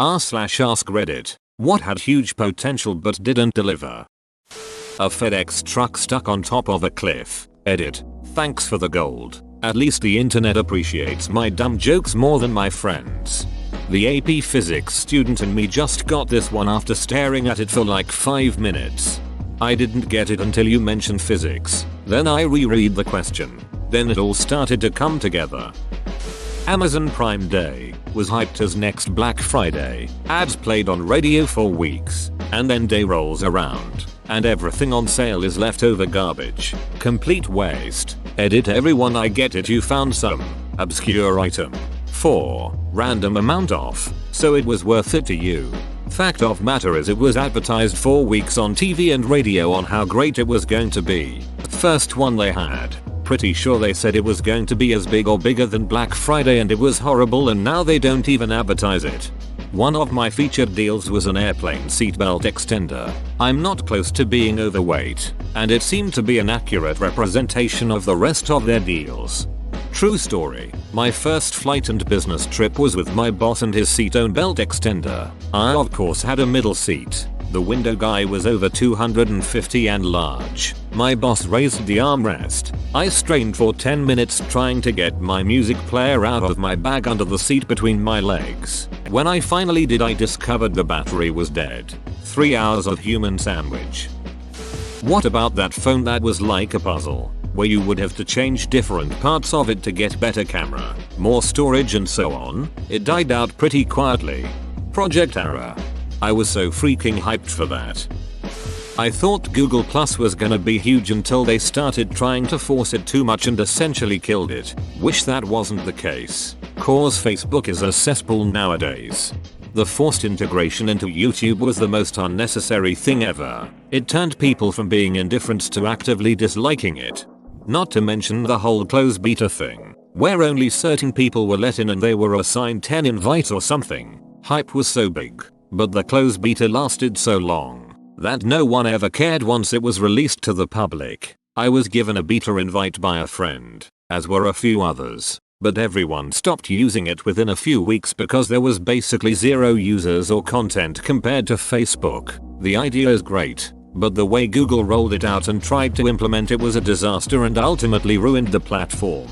r/ask Reddit. What had huge potential but didn't deliver? A FedEx truck stuck on top of a cliff. Edit. Thanks for the gold. At least the internet appreciates my dumb jokes more than my friends. The AP Physics student in me just got this one after staring at it for like 5 minutes. I didn't get it until you mentioned physics. Then I reread the question. Then it all started to come together. Amazon Prime Day was hyped as next Black Friday. Ads played on radio for weeks. And then day rolls around. And everything on sale is leftover garbage. Complete waste. Edit everyone, I get it, you found some obscure item for random amount off, so it was worth it to you. Fact of matter is it was advertised for weeks on TV and radio on how great it was going to be. First one they had. Pretty sure they said it was going to be as big or bigger than Black Friday and it was horrible, and now they don't even advertise it. One of my featured deals was an airplane seatbelt extender. I'm not close to being overweight, and it seemed to be an accurate representation of the rest of their deals. True story, my first flight and business trip was with my boss and his seat-own belt extender. I of course had a middle seat. The window guy was over 250 and large. My boss raised the armrest. I strained for 10 minutes trying to get my music player out of my bag under the seat between my legs. When I finally did, I discovered the battery was dead. 3 hours of human sandwich. What about that phone that was like a puzzle, where you would have to change different parts of it to get better camera, more storage and so on? It died out pretty quietly. Project error. I was so freaking hyped for that. I thought Google Plus was gonna be huge until they started trying to force it too much and essentially killed it. Wish that wasn't the case. Cause Facebook is a cesspool nowadays. The forced integration into YouTube was the most unnecessary thing ever. It turned people from being indifferent to actively disliking it. Not to mention the whole close beta thing, where only certain people were let in and they were assigned 10 invites or something. Hype was so big, but the close beta lasted so long that no one ever cared once it was released to the public. I was given a beta invite by a friend, as were a few others, but everyone stopped using it within a few weeks because there was basically zero users or content compared to Facebook. The idea is great, but the way Google rolled it out and tried to implement it was a disaster and ultimately ruined the platform.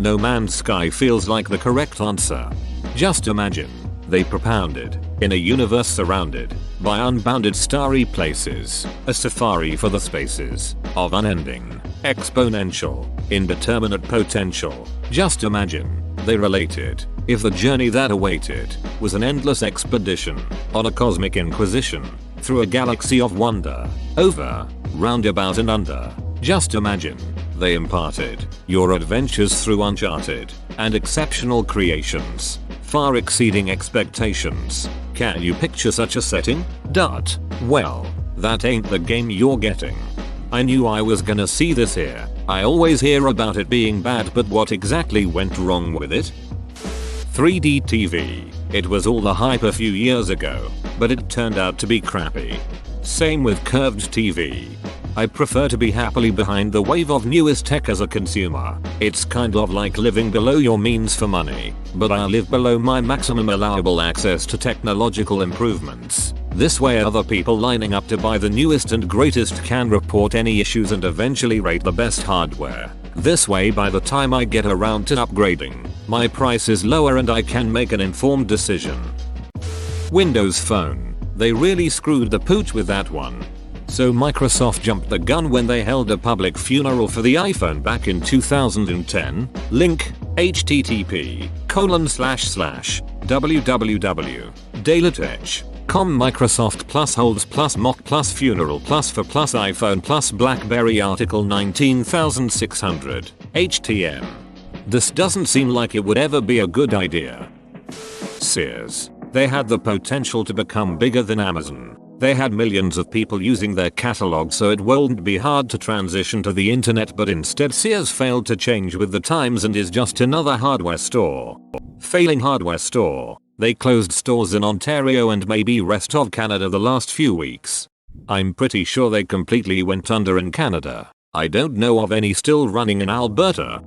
No Man's Sky feels like the correct answer. Just imagine, they propounded, in a universe surrounded by unbounded starry places, a safari for the spaces of unending, exponential, indeterminate potential. Just imagine, they related, if the journey that awaited was an endless expedition on a cosmic inquisition through a galaxy of wonder, over, roundabout and under. Just imagine, they imparted your adventures through uncharted and exceptional creations, far exceeding expectations. Can you picture such a setting? Well, that ain't the game you're getting. I knew I was gonna see this here. I always hear about it being bad, but what exactly went wrong with it? 3D TV. It was all the hype a few years ago, but it turned out to be crappy. Same with curved TV. I prefer to be happily behind the wave of newest tech as a consumer. It's kind of like living below your means for money, but I live below my maximum allowable access to technological improvements. This way other people lining up to buy the newest and greatest can report any issues and eventually rate the best hardware. This way by the time I get around to upgrading, my price is lower and I can make an informed decision. Windows Phone. They really screwed the pooch with that one. So Microsoft jumped the gun when they held a public funeral for the iPhone back in 2010. Link, http://www.dailytech.com Microsoft plus holds plus mock plus funeral plus for plus iPhone plus BlackBerry article 19600 HTM. This doesn't seem like it would ever be a good idea. Sears. They had the potential to become bigger than Amazon. They had millions of people using their catalog, so it wouldn't be hard to transition to the internet, but instead Sears failed to change with the times and is just another hardware store. Failing hardware store. They closed stores in Ontario and maybe rest of Canada the last few weeks. I'm pretty sure they completely went under in Canada. I don't know of any still running in Alberta.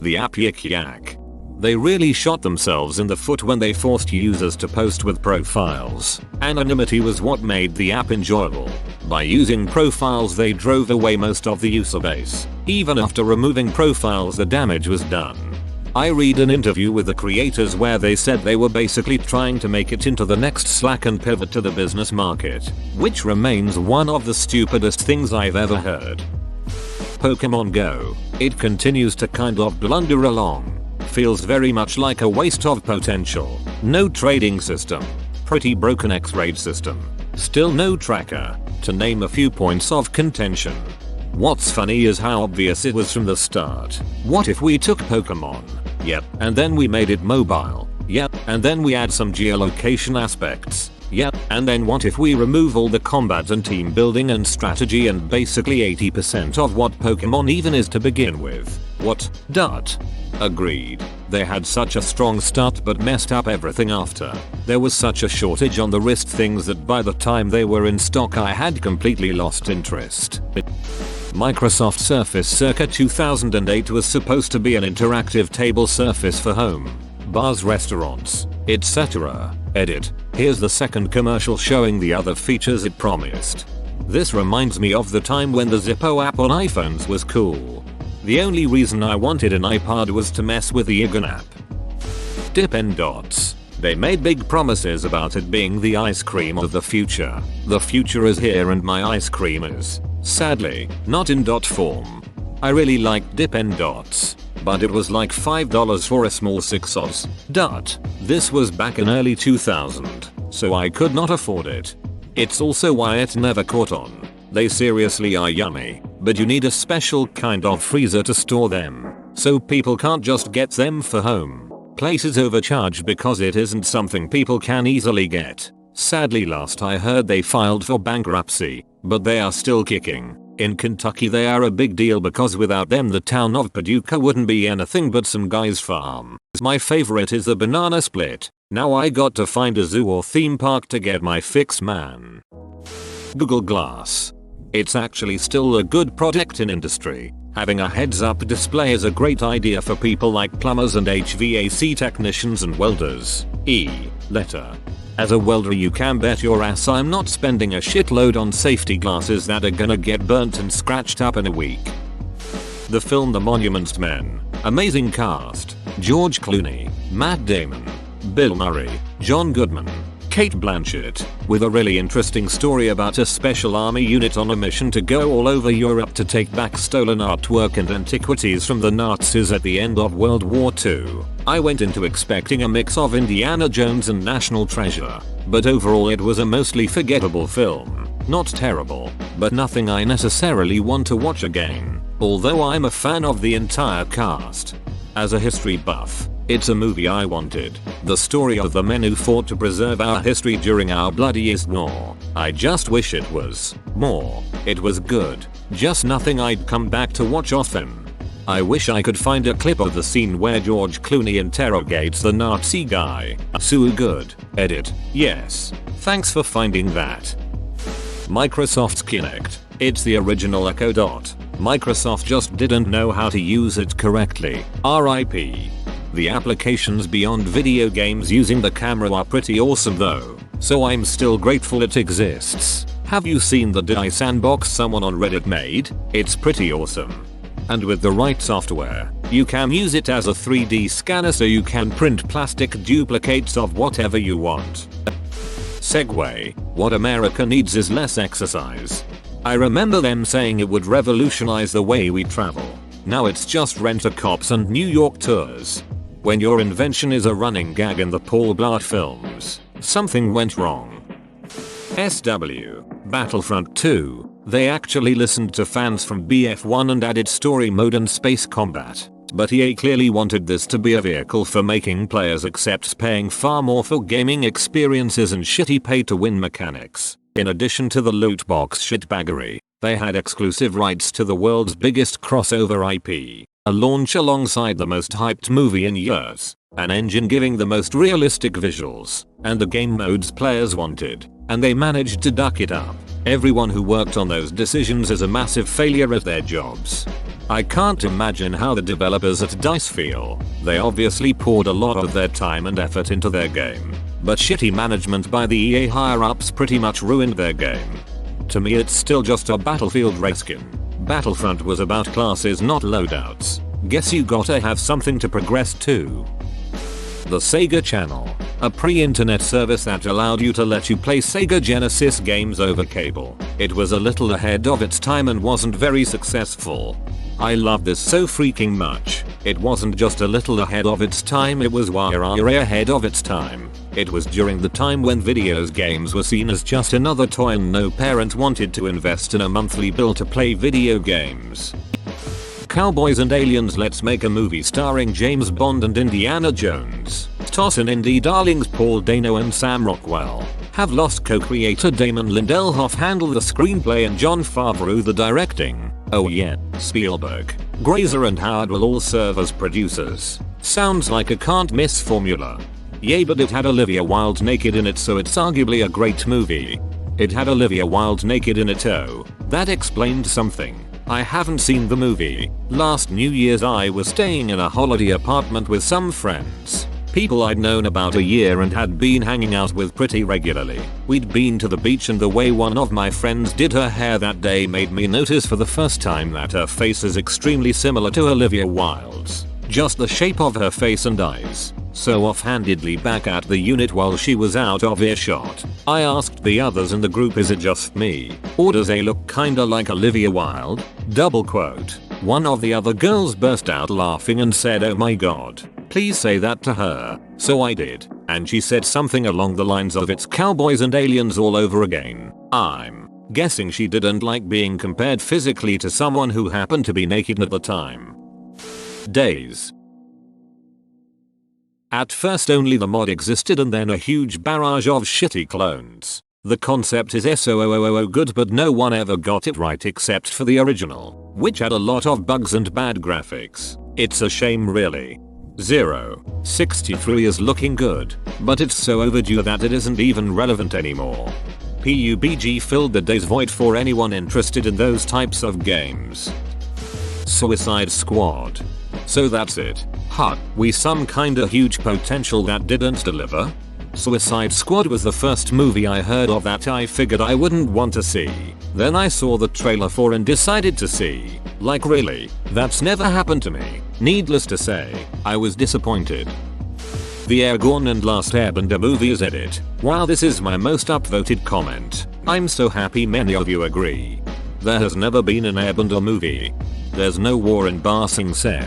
The app Yik Yak. They really shot themselves in the foot when they forced users to post with profiles. Anonymity was what made the app enjoyable. By using profiles they drove away most of the user base. Even after removing profiles the damage was done. I read an interview with the creators where they said they were basically trying to make it into the next Slack and pivot to the business market, which remains one of the stupidest things I've ever heard. Pokemon Go. It continues to kind of blunder along. Feels very much like a waste of potential. No trading system. Pretty broken X-raid system. Still no tracker, to name a few points of contention. What's funny is how obvious it was from the start. What if we took Pokemon? Yep. And then we made it mobile? Yep. And then we add some geolocation aspects? Yep. And then what if we remove all the combat and team building and strategy and basically 80% of what Pokemon even is to begin with? What? Agreed. They had such a strong start but messed up everything after. There was such a shortage on the wrist things that by the time they were in stock I had completely lost interest. Microsoft Surface circa 2008 was supposed to be an interactive table surface for home, bars, restaurants, etc. Edit. Here's the second commercial showing the other features it promised. This reminds me of the time when the Zippo app on iPhones was cool. The only reason I wanted an iPod was to mess with the Yik Yak. Dippin' Dots. They made big promises about it being the ice cream of the future. The future is here and my ice cream is, sadly, not in dot form. I really liked Dippin' Dots, but it was like $5 for a small 6-oz. This was back in early 2000, so I could not afford it. It's also why it never caught on. They seriously are yummy, but you need a special kind of freezer to store them, so people can't just get them for home. Places overcharge because it isn't something people can easily get. Sadly last I heard they filed for bankruptcy, but they are still kicking. In Kentucky they are a big deal because without them the town of Paducah wouldn't be anything but some guy's farm. My favorite is the banana split. Now I got to find a zoo or theme park to get my fix, man. Google Glass. It's actually still a good product in industry. Having a heads-up display is a great idea for people like plumbers and HVAC technicians and welders. As a welder you can bet your ass I'm not spending a shitload on safety glasses that are gonna get burnt and scratched up in a week. The film The Monuments Men. Amazing cast. George Clooney, Matt Damon, Bill Murray, John Goodman, Kate Blanchett, with a really interesting story about a special army unit on a mission to go all over Europe to take back stolen artwork and antiquities from the Nazis at the end of World War II. I went into expecting a mix of Indiana Jones and National Treasure, but overall it was a mostly forgettable film. Not terrible, but nothing I necessarily want to watch again, although I'm a fan of the entire cast. As a history buff, it's a movie I wanted. The story of the men who fought to preserve our history during our bloodiest war. I just wish it was more. It was good, just nothing I'd come back to watch often. I wish I could find a clip of the scene where George Clooney interrogates the Nazi guy. So good. Edit. Yes. Thanks for finding that. Microsoft's Kinect. It's the original Echo Dot. Microsoft just didn't know how to use it correctly. RIP. The applications beyond video games using the camera are pretty awesome though, so I'm still grateful it exists. Have you seen the DayZ sandbox someone on Reddit made? It's pretty awesome. And with the right software, you can use it as a 3D scanner so you can print plastic duplicates of whatever you want. Segway. What America needs is less exercise. I remember them saying it would revolutionize the way we travel. Now it's just rent-a-cops and New York tours. When your invention is a running gag in the Paul Blart films, something went wrong. SW. Battlefront 2. They actually listened to fans from BF1 and added story mode and space combat. But EA clearly wanted this to be a vehicle for making players accept paying far more for gaming experiences and shitty pay-to-win mechanics. In addition to the loot box shitbaggery, they had exclusive rights to the world's biggest crossover IP, a launch alongside the most hyped movie in years, an engine giving the most realistic visuals, and the game modes players wanted, and they managed to duck it up. Everyone who worked on those decisions is a massive failure at their jobs. I can't imagine how the developers at DICE feel. They obviously poured a lot of their time and effort into their game. But shitty management by the EA higher-ups pretty much ruined their game. To me it's still just a Battlefield reskin. Battlefront was about classes, not loadouts. Guess you gotta have something to progress to. The Sega Channel, a pre-internet service that allowed you to let you play Sega Genesis games over cable. It was a little ahead of its time and wasn't very successful. I love this so freaking much. It wasn't just a little ahead of its time, it was way ahead of its time. It was during the time when video games were seen as just another toy and no parent wanted to invest in a monthly bill to play video games. Cowboys and Aliens, let's make a movie starring James Bond and Indiana Jones. Toss in indie darlings Paul Dano and Sam Rockwell. Have Lost co-creator Damon Lindelof handle the screenplay and Jon Favreau the directing. Oh yeah, Spielberg, Grazer and Howard will all serve as producers. Sounds like a can't miss formula. Yay, but it had Olivia Wilde naked in it, so it's arguably a great movie. It had Olivia Wilde naked in it, oh, that explained something. I haven't seen the movie. Last New Year's I was staying in a holiday apartment with some friends. People I'd known about a year and had been hanging out with pretty regularly. We'd been to the beach and the way one of my friends did her hair that day made me notice for the first time that her face is extremely similar to Olivia Wilde's. Just the shape of her face and eyes. So offhandedly back at the unit while she was out of earshot, I asked the others in the group, is it just me, or does they look kinda like Olivia Wilde? Double quote. One of the other girls burst out laughing and said, oh my god, please say that to her. So I did, and she said something along the lines of it's Cowboys and Aliens all over again. I'm guessing she didn't like being compared physically to someone who happened to be naked at the time. DayZ. At first only the mod existed and then a huge barrage of shitty clones. The concept is so good, but no one ever got it right except for the original, which had a lot of bugs and bad graphics. It's a shame really. 063 is looking good, but it's so overdue that it isn't even relevant anymore. PUBG filled the DayZ void for anyone interested in those types of games. Suicide Squad. So that's it. Huh, we some kinda huge potential that didn't deliver? Suicide Squad was the first movie I heard of that I figured I wouldn't want to see. Then I saw the trailer for and decided to see. Like really, that's never happened to me. Needless to say, I was disappointed. The Airborne and Last Airbender movies edit. Wow, this is my most upvoted comment. I'm so happy many of you agree. There has never been an Airbender movie. There's no war in Ba Sing Se.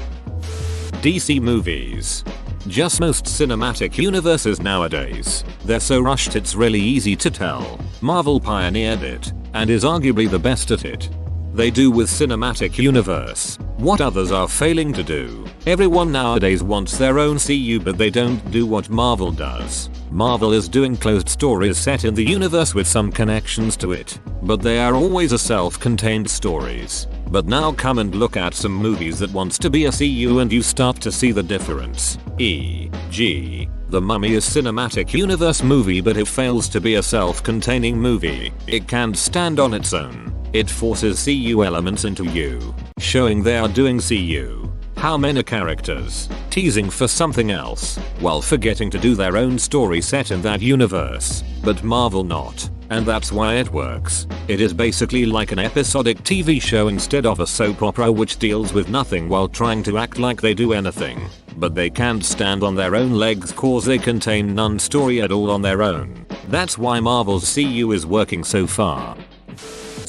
DC movies. Just most cinematic universes nowadays. They're so rushed it's really easy to tell. Marvel pioneered it, and is arguably the best at it. They do with cinematic universe what others are failing to do. Everyone nowadays wants their own CU, but they don't do what Marvel does. Marvel is doing closed stories set in the universe with some connections to it, but they are always a self-contained stories. But now come and look at some movies that wants to be a CU and you start to see the difference. E.g. The Mummy is cinematic universe movie, but it fails to be a self-containing movie. It can't stand on its own. It forces CU elements into you, showing they are doing CU. How many characters, teasing for something else, while forgetting to do their own story set in that universe, but Marvel not, and that's why it works. It is basically like an episodic TV show instead of a soap opera which deals with nothing while trying to act like they do anything. But they can't stand on their own legs cause they contain none story at all on their own. That's why Marvel's CU is working so far.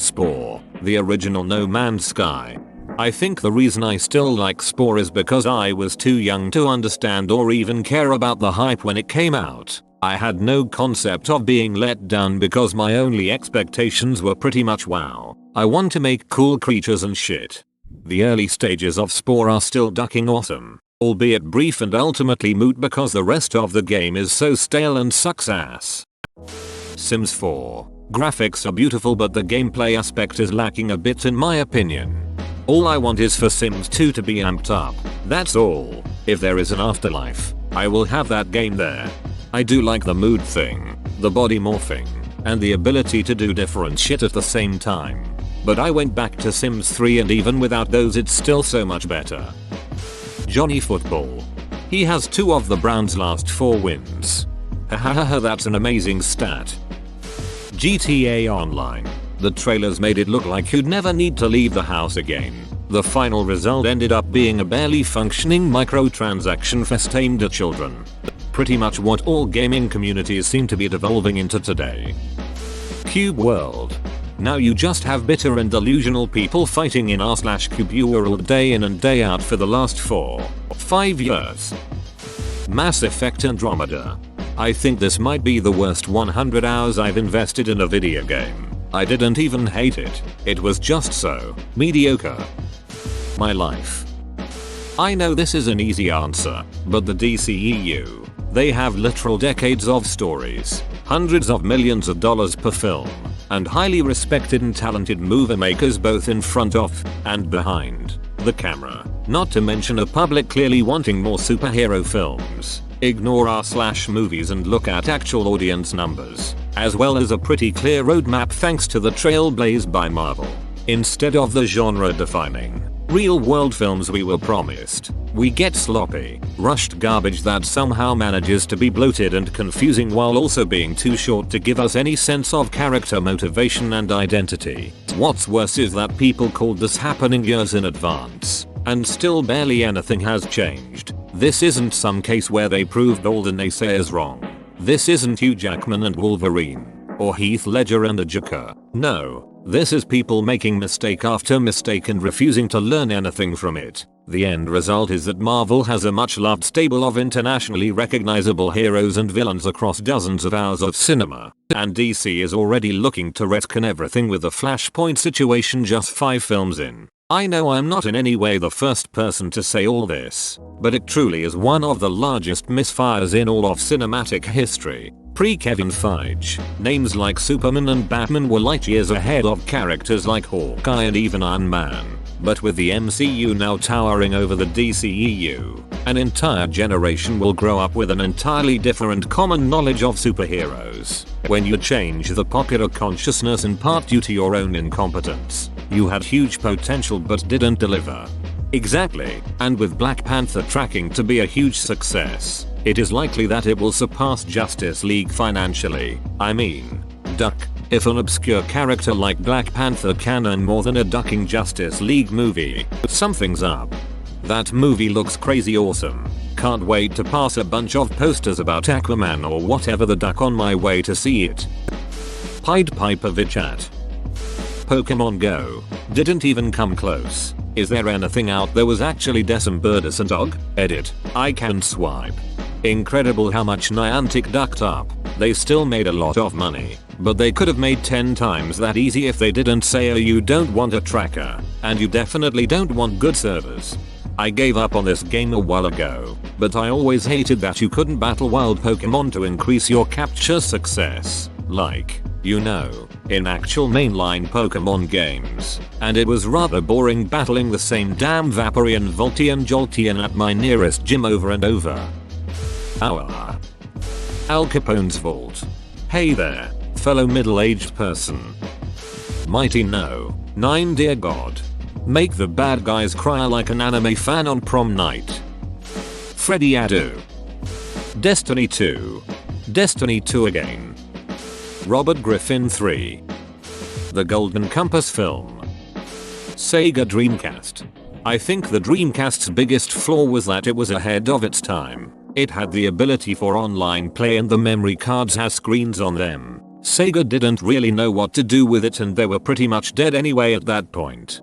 Spore, the original No Man's Sky. I think the reason I still like Spore is because I was too young to understand or even care about the hype when it came out. I had no concept of being let down because my only expectations were pretty much wow, I want to make cool creatures and shit. The early stages of Spore are still ducking awesome, albeit brief and ultimately moot because the rest of the game is so stale and sucks ass. Sims 4. Graphics are beautiful but the gameplay aspect is lacking a bit in my opinion. All I want is for Sims 2 to be amped up. That's all. If there is an afterlife, I will have that game there. I do like the mood thing, the body morphing, and the ability to do different shit at the same time. but I went back to Sims 3 and even without those it's still so much better. Johnny Football. He has 2 of the Browns' last 4 wins. Hahaha, that's an amazing stat. GTA Online. The trailers made it look like you'd never need to leave the house again. The final result ended up being a barely functioning microtransaction fest aimed at children. Pretty much what all gaming communities seem to be devolving into today. Cube World. Now you just have bitter and delusional people fighting in r/Cube World day in and day out for the last 4-5 years. Mass Effect Andromeda. I think this might be the worst 100 hours I've invested in a video game. I didn't even hate it. It was just so mediocre. My life. I know this is an easy answer, but the DCEU. They have literal decades of stories, hundreds of millions of dollars per film, and highly respected and talented movie makers both in front of and behind the camera. Not to mention a public clearly wanting more superhero films. Ignore r/movies and look at actual audience numbers, as well as a pretty clear roadmap thanks to the trail blazed by Marvel. Instead of the genre-defining, real-world films we were promised, we get sloppy, rushed garbage that somehow manages to be bloated and confusing while also being too short to give us any sense of character motivation and identity. What's worse is that people called this happening years in advance, and still barely anything has changed. This isn't some case where they proved all the naysayers wrong. This isn't Hugh Jackman and Wolverine, or Heath Ledger and the Joker. No, this is people making mistake after mistake and refusing to learn anything from it. The end result is that Marvel has a much loved stable of internationally recognizable heroes and villains across dozens of hours of cinema, and DC is already looking to retcon everything with the Flashpoint situation just 5 films in. I know I'm not in any way the first person to say all this, but it truly is one of the largest misfires in all of cinematic history. Pre-Kevin Feige, names like Superman and Batman were light years ahead of characters like Hawkeye and even Iron Man. But with the MCU now towering over the DCEU, an entire generation will grow up with an entirely different common knowledge of superheroes. When you change the popular consciousness in part due to your own incompetence, you had huge potential but didn't deliver. Exactly, and with Black Panther tracking to be a huge success, it is likely that it will surpass Justice League financially. I mean, duck. If an obscure character like Black Panther can earn more than a ducking Justice League movie, something's up. That movie looks crazy awesome. Can't wait to pass a bunch of posters about Aquaman or whatever the duck on my way to see it. Pied Piper VChat. Pokemon Go. Didn't even come close. Is there anything out there was actually Decembertus and Dog? Edit. I can swipe. Incredible how much Niantic ducked up. They still made a lot of money, but they could have made 10 times that easy if they didn't say, oh, you don't want a tracker, and you definitely don't want good servers. I gave up on this game a while ago, but I always hated that you couldn't battle wild Pokemon to increase your capture success, like, you know, in actual mainline Pokemon games, and it was rather boring battling the same damn Vaporeon, Voltian, Jolteon at my nearest gym over and over. Our Al Capone's Vault. Hey there, fellow middle-aged person. Mighty no. 9 Dear God. Make the bad guys cry like an anime fan on prom night. Freddy Adu. Destiny 2. Destiny 2 again. Robert Griffin 3. The Golden Compass film. Sega Dreamcast. I think the Dreamcast's biggest flaw was that it was ahead of its time. It had the ability for online play and the memory cards had screens on them. Sega didn't really know what to do with it and they were pretty much dead anyway at that point.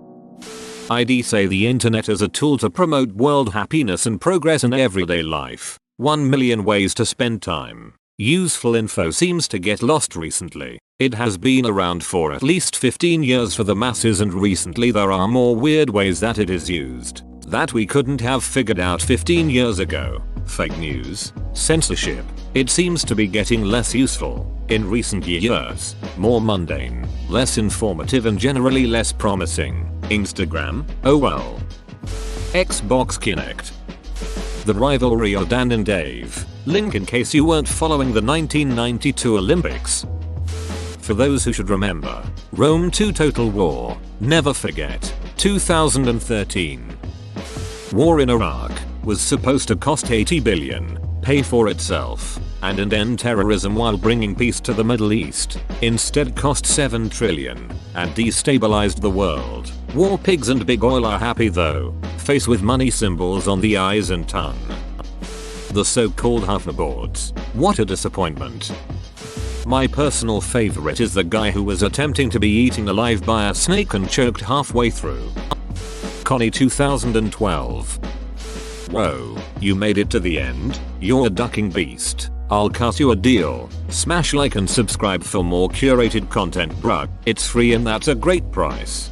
I'd say the internet as a tool to promote world happiness and progress in everyday life. 1 million ways to spend time. Useful info seems to get lost recently. It has been around for at least 15 years for the masses and recently there are more weird ways that it is used that we couldn't have figured out 15 years ago. Fake news, censorship. It seems to be getting less useful in recent years, more mundane, less informative and generally less promising. Instagram? Oh well. Xbox Kinect. The rivalry of Dan and Dave. Link in case you weren't following the 1992 Olympics. for those who should remember. Rome 2 Total War. Never forget. 2013. War in Iraq was supposed to cost 80 billion, pay for itself, and end terrorism while bringing peace to the Middle East. Instead cost 7 trillion and destabilized the world. War pigs and big oil are happy though, face with money symbols on the eyes and tongue. The so-called hoverboards. What a disappointment. My personal favorite is the guy who was attempting to be eaten alive by a snake and choked halfway through. Connie 2012. Whoa, you made it to the end? You're a ducking beast. I'll cut you a deal. Smash like and subscribe for more curated content bruh. It's free and that's a great price.